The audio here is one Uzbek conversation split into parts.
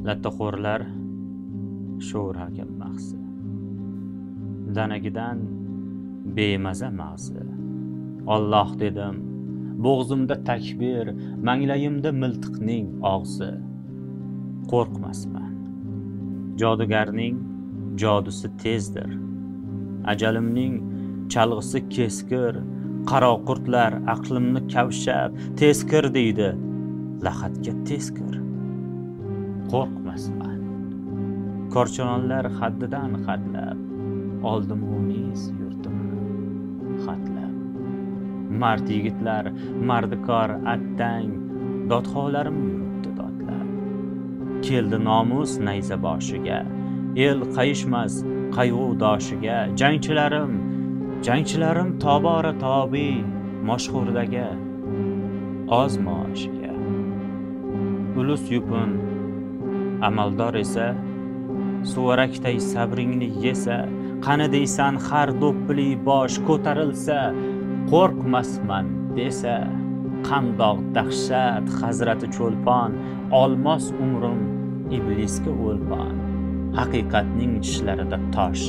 Lattaxo'rlar sho'r hakim mahsi, danagidan bemaza mag'zi. Alloh dedim, bo'g'zimda takbir, manglayimda miltiqning og'zi. Qo'rqmasman. Jodugarning jodusi tezdir. Ajalimning chalg'isi keskir. Qaro qurtlar aqlimni kavshab, tezkir deydi. Lahatga tezkir. Qo'rqmasman. Korchalonlar haddidan hadlab, oldim unis yurtimni xatlab. Mard yigitlar, mardikor attang, dodxolarim yuribdi dodlab. Keldi nomus nayza boshiga, el qayishmas qayg'u doshiga. Jangchilarim tobora tobi, mashhurdaga oz maoshiga. Ulus yupun amaldor esa, suvarakday sabringni yesa. Qani deysan har do'ppili bosh ko'tarilsa, qo'rqmasman desa. Qandoq dahshat hazrati cho'lpon, olmos umrim iblisga o'lpon. Haqiqatning tishlarida tosh,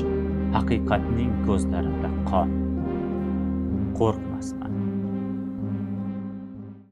haqiqatning ko'zlarida qon. Qo'rqmasman.